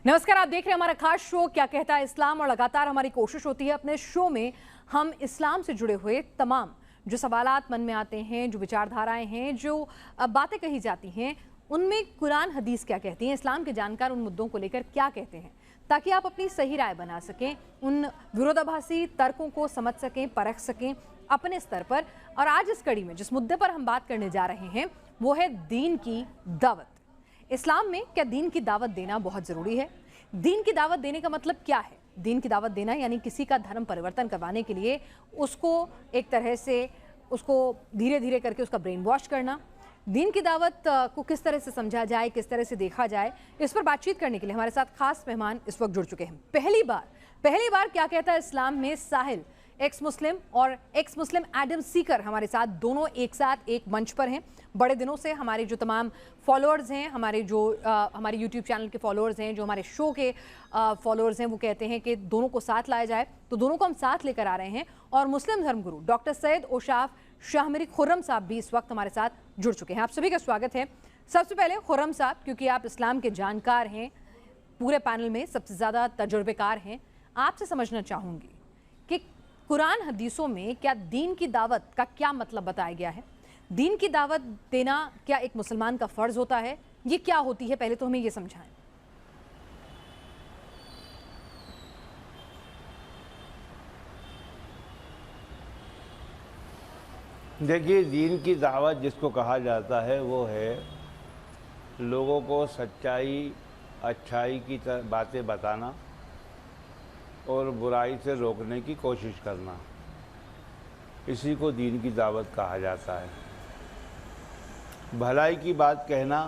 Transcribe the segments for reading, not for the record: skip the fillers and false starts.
नमस्कार, आप देख रहे हैं हमारा खास शो क्या कहता है इस्लाम। और लगातार हमारी कोशिश होती है अपने शो में हम इस्लाम से जुड़े हुए तमाम जो सवालात मन में आते हैं, जो विचारधाराएं हैं, जो बातें कही जाती हैं, उनमें कुरान हदीस क्या कहती हैं, इस्लाम के जानकार उन मुद्दों को लेकर क्या कहते हैं, ताकि आप अपनी सही राय बना सकें, उन विरोधाभासी तर्कों को समझ सकें, परख सकें अपने स्तर पर। और आज इस कड़ी में जिस मुद्दे पर हम बात करने जा रहे हैं वो है दीन की दावत। इस्लाम में क्या दीन की दावत देना बहुत ज़रूरी है? दीन की दावत देने का मतलब क्या है? दीन की दावत देना यानी किसी का धर्म परिवर्तन करवाने के लिए उसको एक तरह से उसको धीरे धीरे करके उसका ब्रेन वॉश करना। दीन की दावत को किस तरह से समझा जाए, किस तरह से देखा जाए, इस पर बातचीत करने के लिए हमारे साथ खास मेहमान इस वक्त जुड़ चुके हैं। पहली बार क्या कहता है इस्लाम में साहिल, एक्स मुस्लिम, और एक्स मुस्लिम एडम सीकर हमारे साथ, दोनों एक साथ एक मंच पर हैं। बड़े दिनों से हमारे जो तमाम फॉलोअर्स हैं, हमारे जो हमारे यूट्यूब चैनल के फॉलोअर्स हैं, जो हमारे शो के फॉलोअर्स हैं, वो कहते हैं कि दोनों को साथ लाया जाए, तो दोनों को हम साथ लेकर आ रहे हैं। और मुस्लिम धर्मगुरु डॉक्टर सैयद ओशाफ शाहमरी खुर्रम साहब भी इस वक्त हमारे साथ जुड़ चुके हैं। आप सभी का स्वागत है। सबसे पहले खुर्रम साहब, क्योंकि आप इस्लाम के जानकार हैं, पूरे पैनल में सबसे ज़्यादा तजुर्बेकार हैं, आपसे समझना चाहूँगी कि कुरान हदीसों में क्या दीन की दावत का क्या मतलब बताया गया है? दीन की दावत देना क्या एक मुसलमान का फ़र्ज़ होता है? ये क्या होती है, पहले तो हमें ये समझाएं। देखिए, दीन की दावत जिसको कहा जाता है वो है लोगों को सच्चाई, अच्छाई की बातें बताना और बुराई से रोकने की कोशिश करना। इसी को दीन की दावत कहा जाता है। भलाई की बात कहना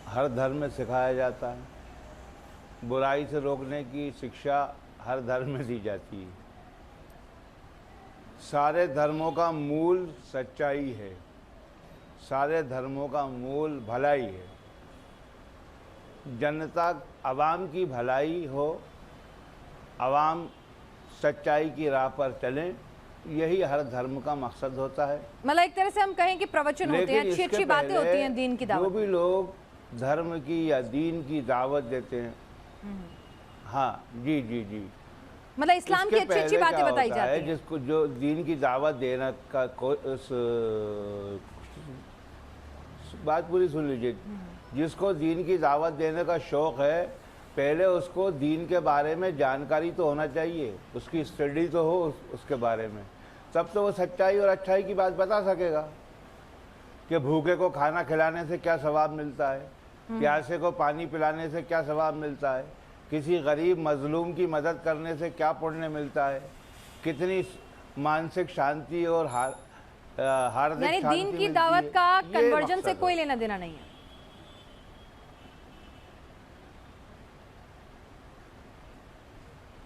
हर धर्म में सिखाया जाता है। बुराई से रोकने की शिक्षा हर धर्म में दी जाती है। सारे धर्मों का मूल सच्चाई है, सारे धर्मों का मूल भलाई है। जनता, आवाम की भलाई हो, आवाम सच्चाई की राह पर चलें, यही हर धर्म का मकसद होता है। मतलब एक तरह से हम कहें कि प्रवचन होते हैं, अच्छी अच्छी बातें होती हैं दीन की दावत। जो भी लोग धर्म की या दीन की दावत देते हैं, हाँ जी जी जी, मतलब इस्लाम की अच्छी अच्छी बातें बताई जाती हैं। जिसको जो दीन की दावत देने का बात पूरी सुन लीजिए। जिसको दीन की दावत देने का शौक़ है, पहले उसको दीन के बारे में जानकारी तो होना चाहिए, उसकी स्टडी तो हो उसके बारे में, तब तो वो सच्चाई और अच्छाई की बात बता सकेगा कि भूखे को खाना खिलाने से क्या सवाब मिलता है, प्यासे को पानी पिलाने से क्या सवाब मिलता है, किसी गरीब मजलूम की मदद करने से क्या पुण्य मिलता है, कितनी मानसिक शांति और हार्दिक शांति दीन की दावत का कन्वर्जन से कोई लेना देना नहीं है।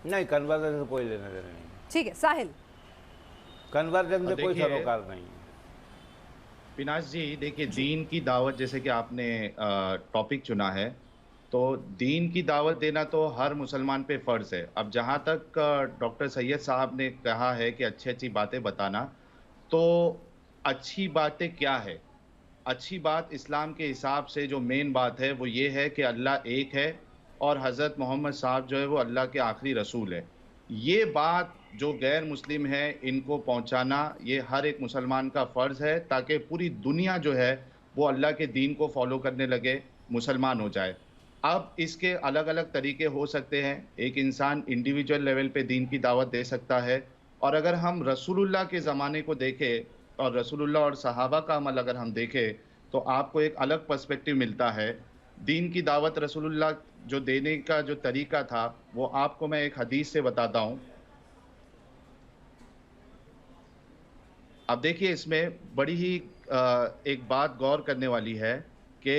नहीं, कन्वर्जन से कोई लेना देना नहीं। ठीक है साहिल, कन्वर्जन से कोई सरोकार नहीं है। पिनाश जी, देखिए, दीन की दावत जैसे कि आपने टॉपिक चुना है, तो दीन की दावत देना तो हर मुसलमान पे फ़र्ज़ है। अब जहाँ तक डॉक्टर सैयद साहब ने कहा है कि अच्छी अच्छी बातें बताना, तो अच्छी बातें क्या है? अच्छी बात इस्लाम के हिसाब से जो मेन बात है वो ये है कि अल्लाह एक है और हज़रत मोहम्मद साहब जो है वो अल्लाह के आखिरी रसूल है। ये बात जो गैर मुस्लिम है इनको पहुंचाना ये हर एक मुसलमान का फ़र्ज़ है, ताकि पूरी दुनिया जो है वो अल्लाह के दीन को फॉलो करने लगे, मुसलमान हो जाए। अब इसके अलग अलग तरीके हो सकते हैं। एक इंसान इंडिविजुअल लेवल पे दीन की दावत दे सकता है, और अगर हम रसूलुल्लाह के ज़माने को देखें और रसूलुल्लाह और सहाबा का अमल अगर हम देखें, तो आपको एक अलग पर्सपेक्टिव मिलता है। दीन की दावत रसूलुल्लाह जो देने का जो तरीका था वो आपको मैं एक हदीस से बताता हूँ। अब देखिए, इसमें बड़ी ही एक बात गौर करने वाली है कि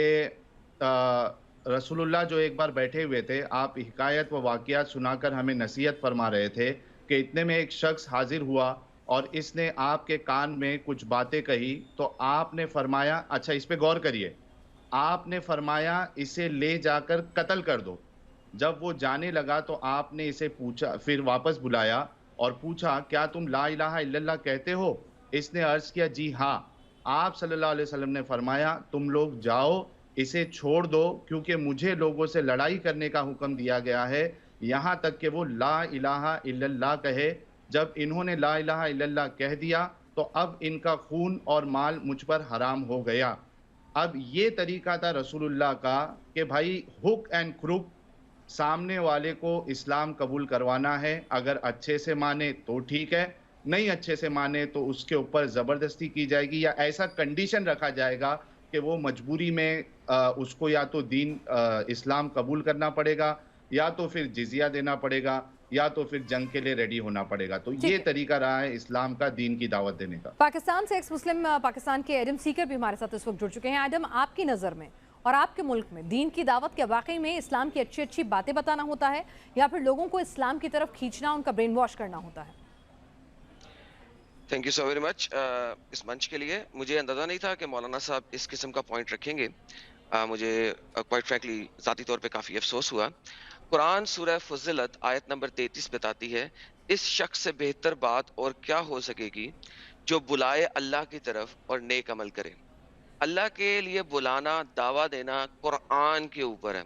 रसूलुल्लाह जो एक बार बैठे हुए थे, आप हिकायत व वाक़ियात सुनाकर हमें नसीहत फरमा रहे थे कि इतने में एक शख्स हाजिर हुआ और इसने आपके कान में कुछ बातें कही, तो आपने फरमाया, अच्छा इस पे गौर करिए, आपने फरमाया इसे ले जाकर कत्ल कर दो। जब वो जाने लगा तो आपने इसे पूछा, फिर वापस बुलाया और पूछा, क्या तुम ला इलाहा इल्लल्लाह कहते हो? इसने अर्ज़ किया, जी हाँ। आप सल्लल्लाहु अलैहि वसल्लम ने फरमाया, तुम लोग जाओ इसे छोड़ दो, क्योंकि मुझे लोगों से लड़ाई करने का हुक्म दिया गया है, यहाँ तक कि वो ला इलाहा इल्लल्लाह कहे। जब इन्होंने ला इलाहा इल्लल्लाह कह दिया तो अब इनका खून और माल मुझ पर हराम हो गया। अब ये तरीका था रसूलुल्लाह का कि भाई हुक एंड क्रुक, सामने वाले को इस्लाम कबूल करवाना है, अगर अच्छे से माने तो ठीक है, नहीं अच्छे से माने तो उसके ऊपर ज़बरदस्ती की जाएगी या ऐसा कंडीशन रखा जाएगा कि वो मजबूरी में उसको या तो दीन इस्लाम कबूल करना पड़ेगा, या तो फिर जिजिया देना पड़ेगा, या तो फिर जंग के लिए रेडी होना पड़ेगा। तो ये तरीका रहा है इस्लाम का दीन की दावत देने का। पाकिस्तान से एक्स मुस्लिम पाकिस्तान के एडम सीकर भी हमारे साथ इस वक्त जुड़ चुके हैं। एडम, आपकी नज़र में और आपके मुल्क में दीन की दावत क्या वाकई में इस्लाम की अच्छी अच्छी बातें बताना होता है, या फिर लोगों को इस्लाम की तरफ खींचना, उनका ब्रेन वॉश करना होता है? Thank you so very much इस मंच के लिए। मुझे अंदाज़ा नहीं था कि मौलाना साहब इस किस्म का पॉइंट रखेंगे। मुझे क्वाइट फ्रैंकली ज़ाती तौर पे काफ़ी अफसोस हुआ। कुरान सूरह फुज़िलत आयत नंबर 33 बताती है, इस शख्स से बेहतर बात और क्या हो सकेगी जो बुलाए अल्लाह की तरफ और नेक अमल करे। अल्लाह के लिए बुलाना, दावा देना कुरान के ऊपर है,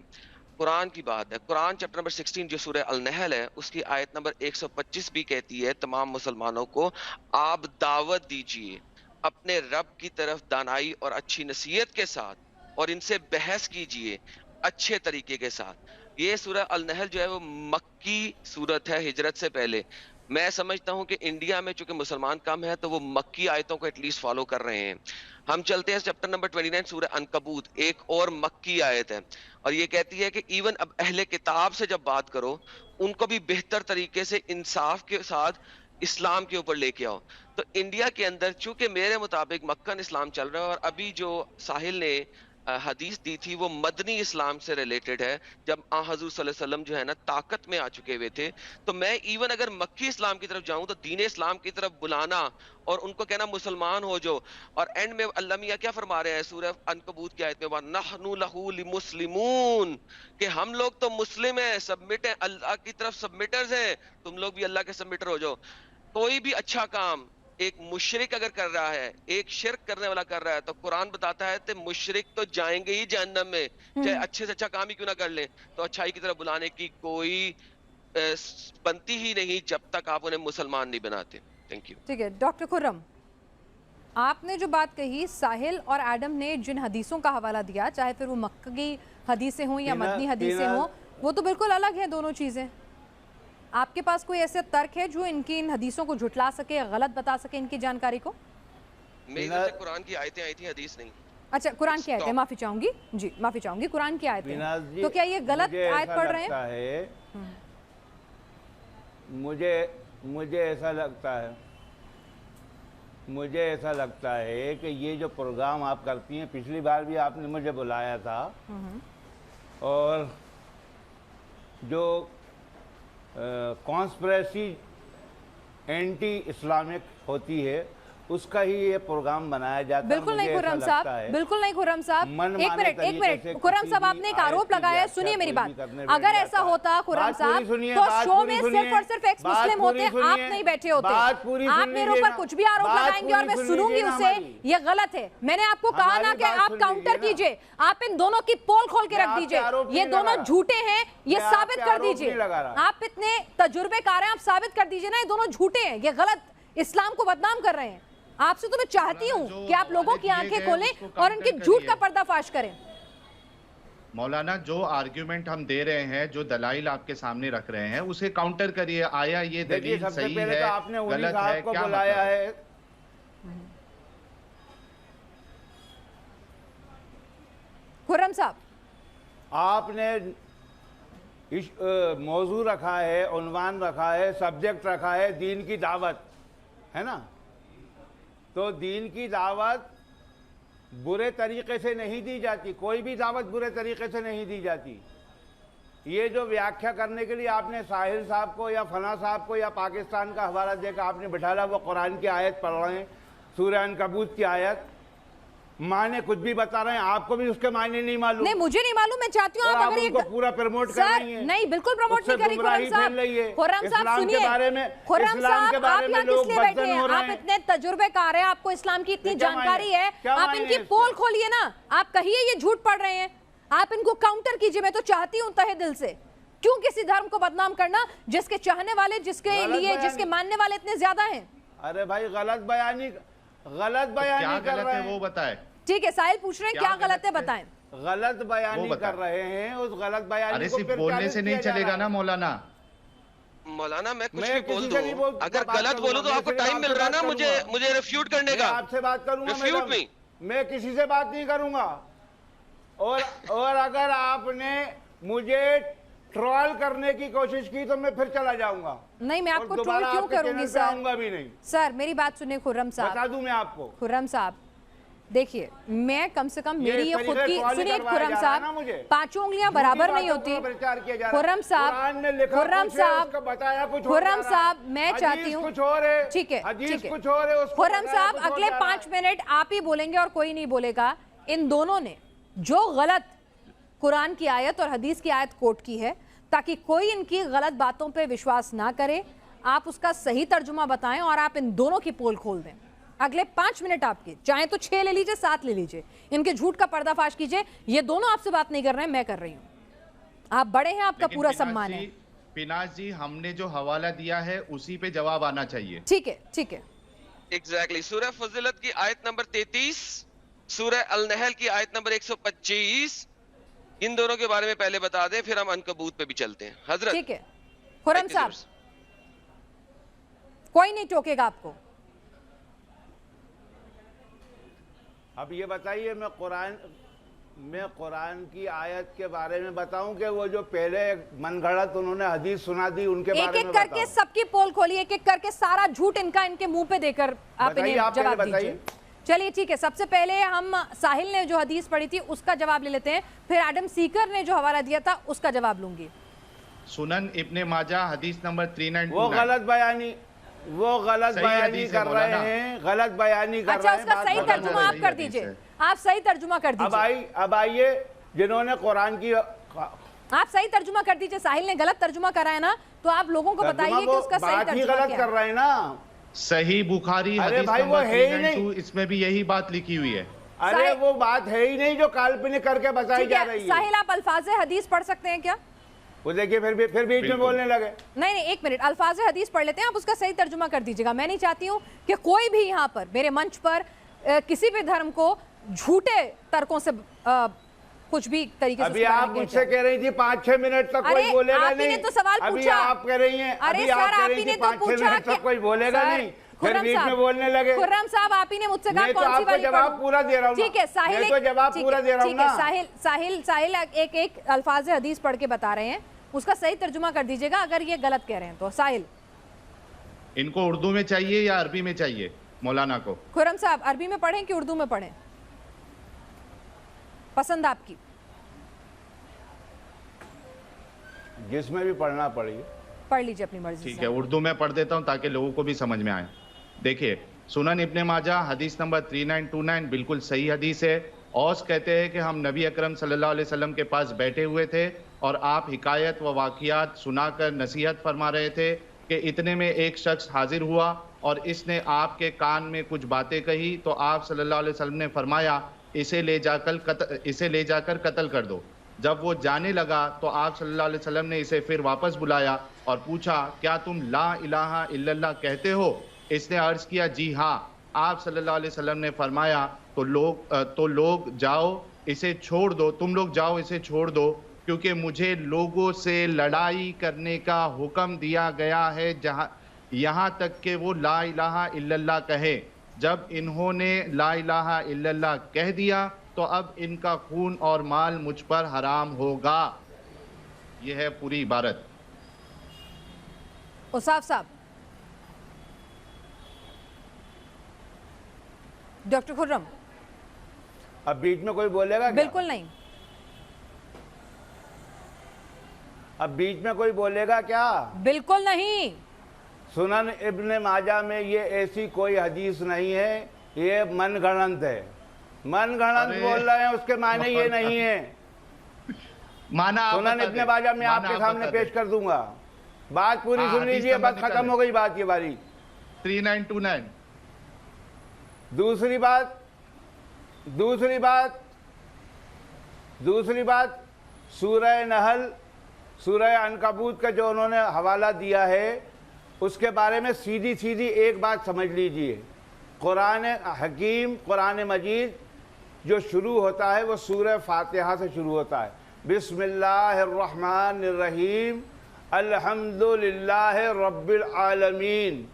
कुरान की बात है। कुरान चैप्टर नंबर 16 जो सूरह अल-नहल है उसकी आयत नंबर 125 भी कहती है, तमाम मुसलमानों को आप दावत दीजिए अपने रब की तरफ दानाई और अच्छी नसीहत के साथ, और इनसे बहस कीजिए अच्छे तरीके के साथ। ये सूरह अल-नहल जो है वो मक्की सूरत है, हिजरत से पहले। मैं समझता हूं कि इंडिया में चूंकि मुसलमान कम है तो वो मक्की आयतों को एटलीस्ट फॉलो कर रहे हैं। हम चलते हैं चैप्टर नंबर 29 सूरह अनकबूत, एक और मक्की आयत है, और ये कहती है कि इवन अब अहले किताब से जब बात करो उनको भी बेहतर तरीके से इंसाफ के साथ इस्लाम के ऊपर लेके आओ। तो इंडिया के अंदर चूंकि मेरे मुताबिक मक्कन इस्लाम चल रहा है, और अभी जो साहिल ने हदीस दी थी वो मदनी इस्लाम से रिलेटेड है, जब हजूर सल्लल्लाहु अलैहि वसल्लम जो है ना ताकत में आ चुके हुए थे। तो मैं इवन अगर मक्की इस्लाम की तरफ जाऊं तो दीन इस्लाम की तरफ बुलाना और उनको कहना मुसलमान हो जो, और एंड में अल्लाह मियां क्या फरमा रहे हैं सूरह अनकबूत की आयत में, वनहनु लहू लिमुस्लिमून, कि हम लोग तो मुस्लिम हैं, सबमिट हैं, अल्लाह की तरफ सबमिटर्स हैं, तुम लोग भी अल्लाह के सबमिटर हो जाओ। कोई भी अच्छा काम एक मुशरिक अगर कर रहा है, एक शिर्क करने वाला कर रहा है, तो कुरान बताता है कि मुशरिक तो जाएंगे ही जहन्नम में, चाहे अच्छे से अच्छा काम ही क्यों ना कर लें। तो अच्छाई की तरफ बुलाने की कोई बनती ही नहीं जब तक आप उन्हें मुसलमान नहीं बनाते। Thank you. ठीक है डॉक्टर खुर्रम, आपने जो बात कही, साहिल और एडम ने जिन हदीसों का हवाला दिया, चाहे फिर वो मक्की हदीसें हों या मदनी हदीसें हों, वो तो बिल्कुल अलग है दोनों चीज़ें। आपके पास कोई ऐसे तर्क है जो इनकी इन हदीसों को झुटला सके, गलत बता सके इनकी जानकारी को? मेरी तरफ से कुरान की आयतें आई थी, हदीस नहीं। अच्छा, कुरान की आयतें, माफी चाहूंगी जी, माफी चाहूंगी, कुरान की आयतें। तो क्या ये गलत आयत पढ़ रहे हैं? मुझे ऐसा लगता है कि ये जो प्रोग्राम आप करती हैं, पिछली बार भी आपने मुझे बुलाया था, और जो कॉन्स्पिरेसी एंटी इस्लामिक होती है उसका ही ये प्रोग्राम बनाया जाता है। बिल्कुल नहीं खुर्रम साहब, बिल्कुल नहीं खुर्रम साहब, एक मिनट खुर्रम साहब, आपने एक आरोप लगाया है, सुनिए मेरी बात। अगर ऐसा होता खुर्रम साहब तो शो में सिर्फ और सिर्फ एक्स मुस्लिम होते, आप नहीं बैठे होते। आप मेरे ऊपर कुछ भी आरोप लगाएंगे और मैं सुनूंगी उसे, ये गलत है। मैंने आपको कहा ना कि आप काउंटर कीजिए, आप इन दोनों की पोल खोल के रख दीजिए, ये दोनों झूठे हैं, ये साबित कर दीजिए। आप इतने तजुर्बेकार हैं, आप साबित कर दीजिए ना ये दोनों झूठे हैं, ये गलत इस्लाम को बदनाम कर रहे हैं। आपसे तो मैं चाहती हूँ कि आप लोगों की आंखें खोलें और उनके झूठ का पर्दाफाश करें। मौलाना, जो आर्ग्यूमेंट हम दे रहे हैं, जो दलाइल आपके सामने रख रहे हैं, उसे काउंटर करिए। आया ये दलील सही है, तो आपने गलत है, को क्या बुलाया है? खुर्रम साहब, आपने मौजू रखा है, उन्वान रखा है, सब्जेक्ट रखा है दीन की दावत, है ना? तो दीन की दावत बुरे तरीके से नहीं दी जाती, कोई भी दावत बुरे तरीके से नहीं दी जाती। ये जो व्याख्या करने के लिए आपने साहिल साहब को या फना साहब को या पाकिस्तान का हवाला देकर आपने बिठाला, वो कुरान की आयत पढ़ रहे हैं, सूरह अनकबूत की आयत, माने कुछ भी बता रहे हैं, आपको भी उसके मायने नहीं मालूम। नहीं, मुझे नहीं मालूम, मैं चाहती हूँ और आप आप अगर उनको पूरा प्रमोट कर रही हैं। नहीं, बिल्कुल प्रमोट नहीं कर रही खुर्रम साहब। खुर्रम साहब सुनिए, खुर्रम साहब आप यहाँ किस लिए बैठे हैं? आप इतने तजुर्बेकार हैं, आपको इस्लाम की इतनी जानकारी है, आप इनकी पोल खोलिए ना, आप कहिए ये झूठ पढ़ रहे हैं, आप इनको काउंटर कीजिए। मैं तो चाहती हूँ तहे दिल से, क्यों किसी धर्म को बदनाम करना जिसके चाहने वाले, जिसके लिए, जिसके मानने वाले इतने ज्यादा हैं? अरे भाई गलत बयानी कर रहे हैं, वो बताए। ठीक है, साहिल पूछ रहे हैं क्या गलत है, बताएं। गलत बयानी कर रहे हैं, उस गलत बयानी को सिर्फ बोलने से नहीं चलेगा ना मौलाना। मौलाना मैं कुछ भी बोल दूं, अगर गलत बोलूं तो आपको टाइम मिल रहा है ना मुझे रिफ्यूट करने का। आपसे बात करूंगा, रिफ्यूट में मैं किसी से बात नहीं करूंगा। और अगर आपने मुझे ट्रोल करने की कोशिश की तो मैं फिर चला जाऊंगा। नहीं, मैं आपको ट्रोल क्यों करूंगी सर? आऊंगा भी नहीं सर, मेरी बात सुनिए खुर्रम साहब, बता दूं मैं आपको। खुर्रम साहब देखिए, मैं कम से कम मेरी ये खुद की सुनिए खुर्रम साहब, पांचों उंगलियां बराबर नहीं होती। खुर्रम साहब, खुर्रम साहब मैं चाहती हूँ, ठीक है खुर्रम साहब, अगले 5 मिनट आप ही बोलेंगे और कोई नहीं बोलेगा। इन दोनों ने जो गलत कुरान की आयत और हदीस की आयत कोट की है, ताकि कोई इनकी गलत बातों पे विश्वास ना करे, आप उसका सही तर्जुमा बताएं और आप इन दोनों की पोल खोल दें। अगले 5 मिनट आपके, चाहे तो 6 ले लीजिए, 7 ले लीजिए, इनके झूठ का पर्दाफाश कीजिए। ये दोनों आपसे बात नहीं कर रहे हैं, मैं कर रही हूँ। आप बड़े हैं, आपका पूरा सम्मान है। पिनाज जी, हमने जो हवाला दिया है उसी पे जवाब आना चाहिए। ठीक है, ठीक है। एग्जैक्टली। सूरह फज़िलत की आयत नंबर 33, सूरह अल-नहल की आयत नंबर 125, इन दोनों के बारे में पहले बता दें, फिर हम अनकबूत पे भी चलते हैं। हजरत, ठीक है खुर्रम साहब, कोई नहीं टोकेगा आपको। अब ये बताइए, मैं कुरान की आयत के बारे में बताऊं कि वो जो पहले मनगढ़ंत उन्होंने हदीस सुना दी उनके बारे में? एक एक करके सबकी पोल खोलिए, एक एक करके सारा झूठ इनका इनके मुंह पे देकर आप इन्हें जवाब दीजिए। चलिए ठीक है, सबसे पहले हम साहिल ने जो हदीस पढ़ी थी उसका जवाब ले लेते हैं, फिर एडम सीकर ने जो हवाला दिया था उसका जवाब लूंगी। सुनन इब्ने माजा हदीस नंबर 3929। वो गलत बयानी कर रहे हैं, गलत बयानी कर रहे हैं। अच्छा, उसका सही तर्जुमा आप कर दीजिए, आप सही तर्जुमा कर दीजिए। अब आइए, जिन्होंने कुरान की, आप सही तर्जुमा कर दीजिए। साहिल ने गलत तर्जुमा करा है ना, तो आप लोगों को बताइए कि उसका सही तर्जुमा गलत कर रहे हैं ना। सही बुखारी हदीस नंबर 392, इसमें भी यही बात लिखी हुई है। अरे वो बात है ही नहीं जो काल्पनिक करके बताई जा रही है। साहिल, आप अल्फाज हदीस पढ़ सकते हैं क्या? वो देखिए, फिर बीच में बोलने लगे। नहीं, एक मिनट, अल्फाज हदीस पढ़ लेते हैं, आप उसका सही तर्जुमा कर दीजिएगा। मैं नहीं चाहती हूँ कि कोई भी यहाँ पर मेरे मंच पर किसी भी धर्म को झूठे तर्कों से कुछ भी तरीके से। अभी आप मुझसे कह रही थी 5-6 मिनट तक कोई बोलेगा नहीं, तो सवाल पूछा। अभी आप कह रही हैं, अरे सर, आप ही ने तो पूछा कि कोई बोलेगा नहीं, फिर बीच में बोलने लगे। खुर्रम साहब, आप ही ने मुझसे कहा कौन सी वाली जवाब पूरा दे रहा हूं। ठीक है साहिल, तो जवाब पूरा दे रहा हूं ना। साहिल एक अल्फाज हदीस पढ़ के बता रहे हैं, उसका सही तर्जुमा कर दीजिएगा अगर ये गलत कह रहे हैं तो। साहिल, इनको उर्दू में चाहिए या अरबी में चाहिए मौलाना को? खुर्रम साहब, अरबी में पढ़ें कि उर्दू में पढ़ें, पसंद आपकी। जिसमें भी पढ़ना पड़ेगी पढ़ लीजिए अपनी मर्जी से। ठीक है, उर्दू में पढ़ देता हूं ताकि लोगों को भी समझ में आए। देखिए, सुनन इब्ने माजा हदीस नंबर 3929 बिल्कुल सही हदीस है। औस कहते हैं कि हम नबी अकरम सल्लल्लाहु अलैहि वसल्लम के पास बैठे हुए थे और आप हिकायत व वाक़ियात सुनाकर नसीहत फरमा रहे थे कि इतने में एक शख्स हाजिर हुआ और इसने आपके कान में कुछ बातें कही, तो आप सल्लल्लाहु अलैहि वसल्लम ने फरमाया इसे ले जाकर कत्ल कर दो। जब वो जाने लगा तो आप सल्लल्लाहु अलैहि वसल्लम ने इसे फिर वापस बुलाया और पूछा, क्या तुम ला इलाहा इल्लल्लाह कहते हो? इसने अर्ज किया, जी हाँ। आप सल्लल्लाहु अलैहि वसल्लम ने फरमाया, तो लोग जाओ इसे छोड़ दो, तुम लोग जाओ इसे छोड़ दो, क्योंकि मुझे लोगों से लड़ाई करने का हुक्म दिया गया है यहाँ तक कि वो ला इलाहा इल्लल्लाह कहे। जब इन्होंने ला इलाहा इल्लल्लाह कह दिया तो अब इनका खून और माल मुझ पर हराम होगा। यह है पूरी इबारत। उसाफ साहब, डॉक्टर खुर्रम, अब बीच में कोई बोलेगा? बिल्कुल नहीं। अब बीच में कोई बोलेगा क्या? बिल्कुल नहीं। सुनन इब्ने माजा में ये ऐसी कोई हदीस नहीं है, ये मनगढ़ंत है। मन गणत बोल रहे हैं, उसके माने ये नहीं है। माना आप सुनन बता इब्न दें। माजा मैं माना आपके आप सामने बता पेश दें। कर दूंगा। बात पूरी हाँ, सुन हदीस लीजिए, नंबर बस निकालें। खत्म हो गई बात ये बारी। 3929। दूसरी बात सूरह नहल, सूरह अनकबूत का जो उन्होंने हवाला दिया है, उसके बारे में सीधी सीधी एक बात समझ लीजिए। कुरान हकीम, कुरान मजीद जो शुरू होता है वो सूरह फातिहा से शुरू होता है। बिस्मिल्लाहिर्रहमानिर्रहीम, अल्हम्दुलिल्लाहि रब्बिल आलमीन।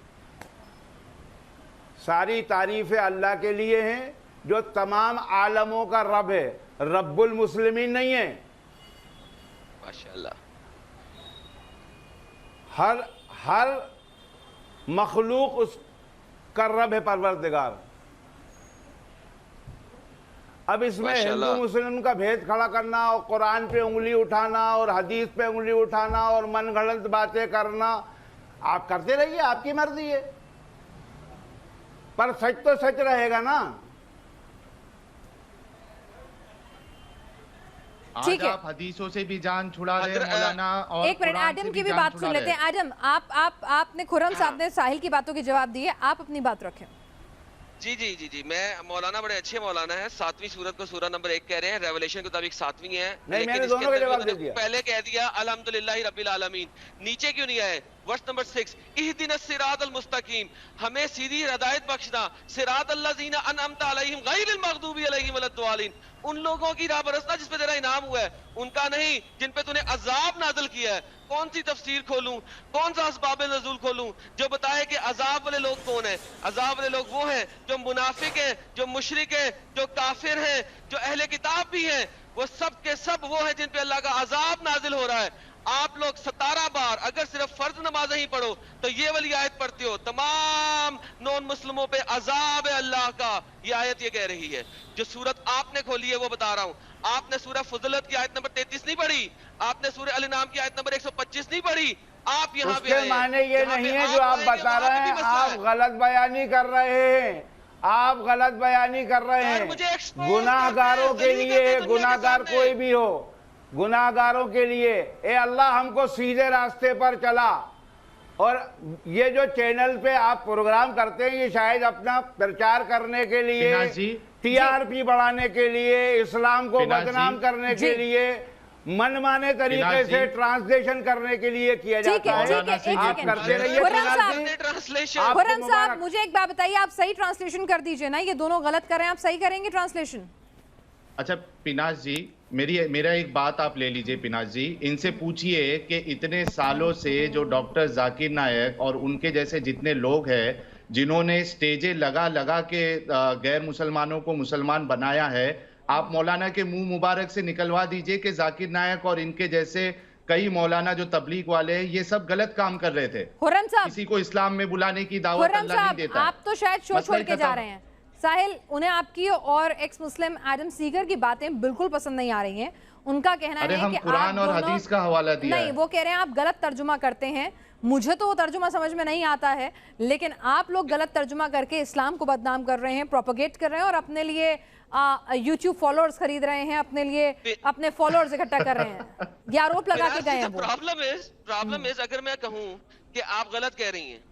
सारी तारीफ़ें अल्लाह के लिए हैं जो तमाम आलमों का रब है, रब्बुल मुस्लिमीन नहीं है। माशाअल्लाह। हर मखलूक उसका रब है, परवरदिगार। अब इसमें हिंदू माशाअल्लाह। मुस्लिम का भेद खड़ा करना और कुरान पे उंगली उठाना और हदीस पे उंगली उठाना और मन गलत बातें करना, आप करते रहिए, आपकी मर्जी है, पर सच तो सच रहेगा ना। आज ठीक है। आप हदीसों से भी जान छुड़ा रहे हैं अगर, मौलाना, और एक मिनट, कुरान आदम से की भी जान बात छुड़ा सुन रहे लेते हैं। हैं। आदम, आपने खुर्रम साहब ने साहिल की बातों के जवाब दिए, आप अपनी बात रखें। जी, मैं मौलाना बड़े अच्छे मौलाना है। 7वीं सूरत को सूरह नंबर 1 कह रहे हैं, रेवलेशन के मुताबिक 7वीं है। नहीं, मैंने इसके दोनों के अंदर जवाब भी दे दिया। पहले कह दिया अल्हम्दुलिल्लाहि रब्बिल आलमीन, नीचे क्यों नहीं आए? वर्स नंबर 6, इहदिनस सिरातल मुस्तकीम, हमें सीधी हिदायत बख्शना, सिरातल लज़ीना अनअमता अलैहिम गैरिल मग़दूबी अलैहिम वलद्दालिन, उन लोगों की राह बरसना जिस पे तेरा इनाम हुआ है, उनका नहीं जिन पे तूने अजाब नाज़िल किया है। कौन सी तफसीर खोलूं, कौन सा असबाब नज़ूल खोलूं जो बताए कि अजाब वाले लोग कौन है? अजाब वाले लोग वो हैं जो मुनाफिक है, जो मुशरिक है, जो काफिर है, जो अहले किताब भी हैं। वो सब के सब वो हैं जिन पे अल्लाह का अजाब नाजिल हो रहा है। आप लोग 17 बार अगर सिर्फ फर्ज नमाज ही पढ़ो तो ये वाली आयत पढ़ते हो, तमाम नॉन मुस्लिमों पे अजाब है अल्लाह का। ये आयत ये कह रही है। जो सूरत आपने खोली है वो बता रहा हूं। आपने सूरह फुज़लत की आयत नंबर 33 नहीं पढ़ी, आपने सूरह अल नाम की आयत नंबर 125 नहीं पढ़ी। आप यहाँ पे उसके माने ये नहीं है जो आप बता रहे हैं, आप आप गलत बयानी कर रहे हैं, आप गलत बयानी कर रहे यार, हैं। मुझे expose गुनाहगारों करते के हैं, दलील लिए, करते हैं दुनिया के गुनाहगार सामने। कोई भी हो, गुनाहगारों के लिए ए अल्लाह हमको सीधे रास्ते पर चला। और ये जो चैनल पे आप प्रोग्राम करते हैं, ये शायद अपना प्रचार करने के लिए, पिनाज जी। टीआरपी बढ़ाने के लिए, इस्लाम को पिनाज बदनाम जी। करने के जी। लिए, मनमाने तरीके पिनाज से जी। ट्रांसलेशन करने के लिए किया ठीक जाता है, है। ठीक है, एक आप सेकंड। करते रहिए खुर्रम पिनाज साहब, जी। ट्रांसलेशन आपको खुर्रम साहब, मुबारक। मुझे एक बात बताइए, आप सही ट्रांसलेशन कर दीजिए ना, ये दोनों गलत कर रहे हैं, आप सही करेंगे ट्रांसलेशन? अच्छा पिनाज जी, मेरा एक बात आप ले लीजिए पिनाज जी, इनसे पूछिए कि इतने सालों से जो डॉक्टर जाकिर नायक और उनके जैसे जितने लोग हैं जिन्होंने स्टेजे लगा लगा के गैर मुसलमानों को मुसलमान बनाया है, आप मौलाना के मुंह मुबारक से निकलवा दीजिए कि जाकिर नायक और इनके जैसे कई मौलाना जो तबलीग वाले हैं ये सब गलत काम कर रहे थे। खुर्रम साहब, किसी को इस्लाम में बुलाने की दावत खुर्रम अल्लाह नहीं साहब, देता। आप तो शायद शो मसला छोड़ ही के जा खत्म। रहे हैं। साहिल, उन्हें आपकी और एक्स मुस्लिम एडम सीगर की बातें बिल्कुल पसंद नहीं आ रही हैं। उनका कहना अरे है हम कि आप कुरान और दोनों, हदीस का हवाला दिया नहीं, है। वो कह रहे हैं आप गलत तर्जुमा करते हैं। मुझे तो वो तर्जुमा समझ में नहीं आता है, लेकिन आप लोग गलत तर्जुमा करके इस्लाम को बदनाम कर रहे हैं, प्रोपोगेट कर रहे हैं और अपने लिए यूट्यूब फॉलोअर्स खरीद रहे हैं, अपने लिए अपने फॉलोअर्स इकट्ठा कर रहे हैं। ये आरोप लगा के गए हैं वो। प्रॉब्लम इज अगर मैं कहूं कि आप गलत कह रही हैं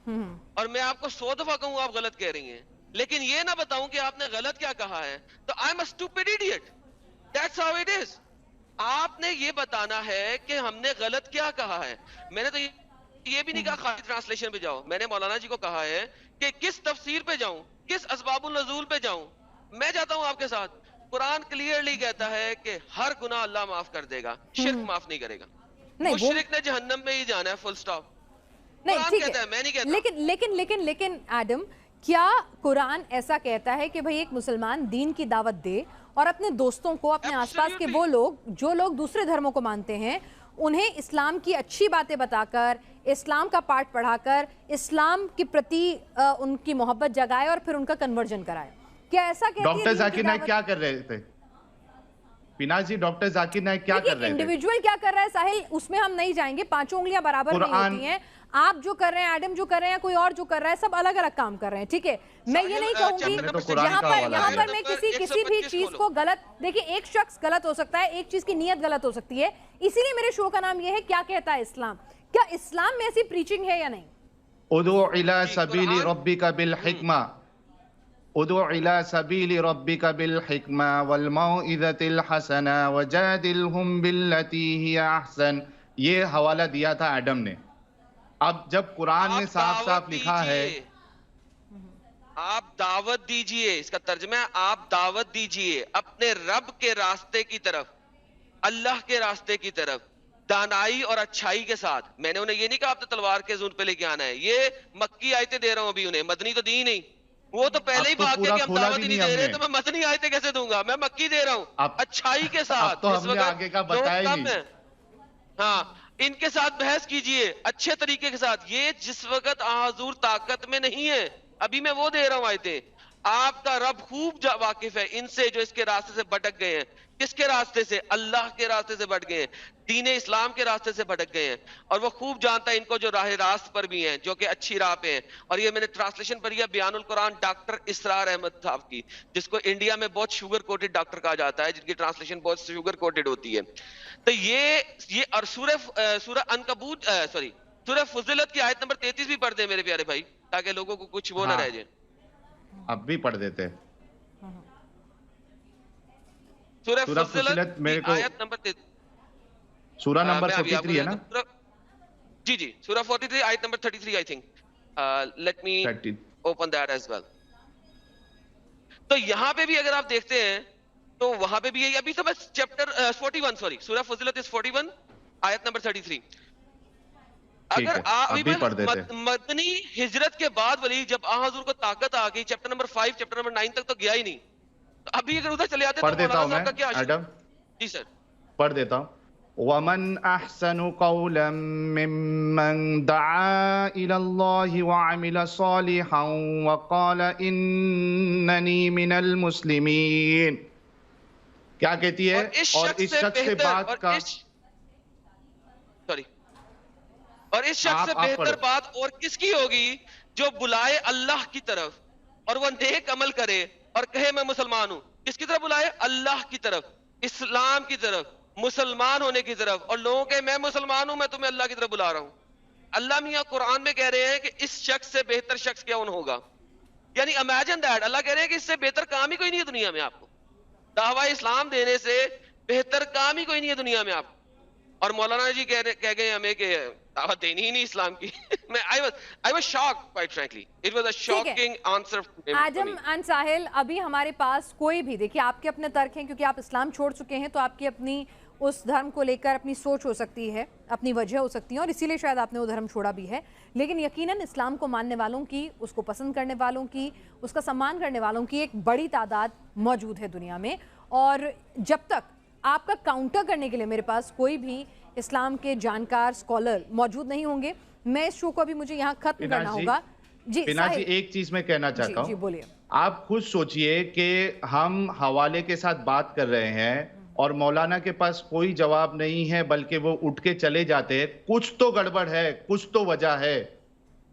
और मैं आपको 100 दफा कहूं आप गलत कह रही हैं, लेकिन ये ना बताऊं कि आपने गलत क्या कहा है, तो I am a stupid idiot. That's how it is. आपने ये बताना है कि हमने गलत क्या कहा है। मैंने तो ये भी नहीं कहा खाली ट्रांसलेशन पे जाओ। मैंने मौलाना जी को कहा है कि किस तफसीर पे जाऊं, किस असबाबुल नज़ूल पे जाऊं। मैं जाता हूं आपके साथ। कुरान क्लियरली कहता है कि हर गुनाह अल्लाह माफ कर देगा, शिर्क माफ नहीं करेगा। नहीं, वो मुशरिक ने जहन्नम में ही जाना है, फुल स्टॉप। नहीं, कुरान ठीक कहता है, है, मैं नहीं कहता। लेकिन एडम, क्या कुरान ऐसा कहता है कि भाई एक मुसलमान दीन की दावत दे और अपने दोस्तों को, अपने आसपास के वो लोग जो लोग दूसरे धर्मों को मानते हैं, उन्हें इस्लाम की अच्छी बातें बताकर, इस्लाम का पाठ पढ़ाकर, इस्लाम के प्रति उनकी मोहब्बत जगाए और फिर उनका कन्वर्जन कराए? क्या ऐसा कहती है डॉक्टर दीन की जाकिर नायक दावत? क्या कर रहे थे? पिनाज जी, डॉक्टर जाकिर नाइक क्या कर रहे थे? इंडिविजुअल क्या कर रहा है साहिल, उसमें हम नहीं जाएंगे, पांचों उंगलियां बराबर नहीं होती हैं। आप जो कर रहे हैं, एडम जो कर रहे हैं, कोई और जो कर रहा है, सब अलग अलग काम कर रहे हैं, ठीक है। मैं ये नहीं कहूंगी यहाँ पर मैं किसी भी चीज को गलत, देखिए एक शख्स गलत हो सकता है, एक चीज की नीयत गलत हो सकती है, इसीलिए मेरे शो का नाम ये है क्या कहता है इस्लाम। क्या इस्लाम में ऐसी प्रीचिंग है या नहीं? उदू इला सबीली रब्बिका बिल हिकमा, उदू इला सबीली रब्बिका बिल हिकमा वल मौइज़तिल हसना वजादिलहुम बिल्लती हिया अहसन। ये हवाला दिया था एडम ने। अब जब कुरान में साफ साफ लिखा है, आप दावत दीजिए, इसका तर्जुमा है आप दावत दीजिए अपने रब के रास्ते की तरफ, अल्लाह के रास्ते की तरफ, दानाई और अच्छाई के साथ। मैंने उन्हें ये नहीं कहा आपने तलवार के ज़ून पे लेके आना है, ये मक्की आयतें दे रहा हूं अभी उन्हें, मदनी तो दी नहीं। वो तो पहले ही भाग गया कि हम दावत ही नहीं दे रहे, तो मैं मदनी आयतें कैसे दूंगा? मैं मक्की दे रहा हूं अच्छाई के साथ। तो हमने आगे का बताया ही नहीं। हाँ, इनके साथ बहस कीजिए अच्छे तरीके के साथ। ये जिस वक्त हुजूर ताकत में नहीं है, अभी मैं वो दे रहा हूं आयतें। आपका रब खूब वाकिफ है इनसे जो इसके रास्ते से भटक गए हैं। किसके रास्ते से? अल्लाह के रास्ते से भटक गए हैं, दीन इस्लाम के रास्ते से भटक गए हैं। और वो खूब जानता है इनको जो राह रास्त पर भी हैं, जो कि अच्छी राह पे हैं। और ये मैंने ट्रांसलेशन पढ़ी है बयानुल कुरान डॉक्टर इसरार अहमद साहब की, जिसको इंडिया में बहुत शुगर कोटेड डॉक्टर कहा जाता है, जिनकी ट्रांसलेशन बहुत शुगर कोटेड होती है। तो ये और सूरह अनकबूत सूरह फुज़िलत की आयत नंबर 33 भी पढ़ दे मेरे प्यारे भाई, ताकि लोगों को कुछ वो ना रह जाए। अब भी पढ़ देते। सूरह फुज़िलत मेरे को आयत नंबर 33, सूरह नंबर 43 है ना? जी जी, सूरह 43 आयत number 33 I think. Let me open that as well. तो यहाँ पे भी अगर आप देखते हैं तो वहां पे भी है। अभी तो बस चैप्टर 41 सूरह फुज़िलत इज 41 आयत नंबर 33। अगर अभी मदनी हिजरत के बाद वली जब हुजूर को ताकत आ गई, चैप्टर नंबर 5 चैप्टर नंबर 9 तक तो गया ही नहीं। तो अभी अगर उधर चले आते पढ़ देता हूं मैं एडम, जी सर पढ़ देता हूं। वमन अहसनु कौलन मिम्मन दआ इलल्लाहि व अमिल सालिहन व क़ाल इन्ननी मिनल मुस्लिमीन। क्या कहती है? और इस शख्स से बात का और इस शख्स से बेहतर बात और किसकी होगी जो बुलाए अल्लाह की तरफ और वह नेक अमल करे और कहे मैं मुसलमान हूं। किसकी तरफ बुलाए? अल्लाह की तरफ, इस्लाम की तरफ, मुसलमान होने की तरफ। और लोगों के मैं मुसलमान हूं, मैं तुम्हें अल्लाह की तरफ बुला रहा हूं। अल्लाह मियां कुरान में कह रहे हैं कि इस शख्स से बेहतर शख्स कौन होगा। यानी इमेजिन दैट, अल्लाह कह रहे हैं कि इससे बेहतर काम ही कोई नहीं है दुनिया में आपको। दावा इस्लाम देने से बेहतर काम ही कोई नहीं है दुनिया में आपको। और मौलाना जी कह गए हमें कि दावत देनी ही नहीं इस्लाम की। मैं I was shocked quite frankly. It was a shocking answer. Adam and Sahil, अभी हमारे पास कोई भी, देखिए आपके अपने तर्क हैं क्योंकि आप इस्लाम छोड़ चुके हैं, तो आपकी अपनी उस धर्म को लेकर अपनी सोच हो सकती है, अपनी वजह हो सकती है, और इसीलिए शायद आपने वो धर्म छोड़ा भी है। लेकिन यकीनन इस्लाम को मानने वालों की, उसको पसंद करने वालों की, उसका सम्मान करने वालों की एक बड़ी तादाद मौजूद है दुनिया में। और जब तक आपका काउंटर करने के लिए मेरे पास कोई भी इस्लाम के जानकार स्कॉलर मौजूद नहीं होंगे, मैं इस शो को अभी मुझे यहाँ खत्म करना होगा। जी पिनाज जी, एक चीज मैं कहना चाहता हूँ। जी बोलिए। आप खुद सोचिए कि हम हवाले के साथ बात कर रहे हैं और मौलाना के पास कोई जवाब नहीं है, बल्कि वो उठ के चले जाते हैं। कुछ तो गड़बड़ है, कुछ तो वजह है,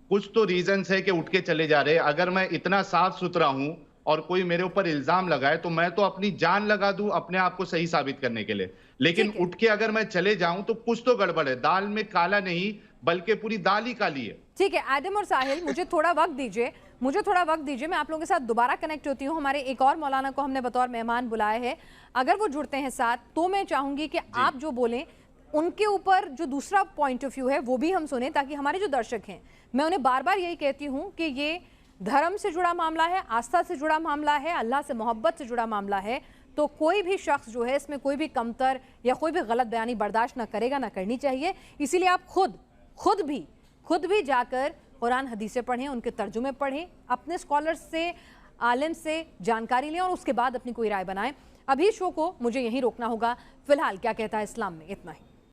कुछ तो रीजंस है कि उठ के चले जा रहे हैं। अगर मैं इतना साफ सुथरा हूं और कोई मेरे ऊपर इल्जाम लगाए तो मैं तो अपनी जान लगा दूं अपने आप को सही साबित करने के लिए। लेकिन उठ के अगर मैं चले जाऊं तो कुछ तो गड़बड़ है। दाल में काला नहीं बल्कि पूरी दाल ही काली है। ठीक है आदम और साहिल, मुझे थोड़ा वक्त दीजिए, मैं आप लोगों के साथ दोबारा कनेक्ट होती हूँ। हमारे एक और मौलाना को हमने बतौर मेहमान बुलाया है, अगर वो जुड़ते हैं साथ तो मैं चाहूंगी कि आप जो बोलें उनके ऊपर जो दूसरा पॉइंट ऑफ व्यू है वो भी हम सुने, ताकि हमारे जो दर्शक हैं, मैं उन्हें बार बार यही कहती हूँ कि ये धर्म से जुड़ा मामला है, आस्था से जुड़ा मामला है, अल्लाह से मोहब्बत से जुड़ा मामला है। तो कोई भी शख्स जो है इसमें कोई भी कमतर या कोई भी गलत बयानी बर्दाश्त ना करेगा, ना करनी चाहिए। इसीलिए आप खुद भी जाकर कुरान हदीसें पढ़ें, उनके तर्जुमे पढ़ें, अपने स्कॉलर्स से, आलिम से जानकारी लें और उसके बाद अपनी कोई राय बनाएं। अभी शो को मुझे यहीं रोकना होगा। फिलहाल क्या कहता है इस्लाम में, इतना ही।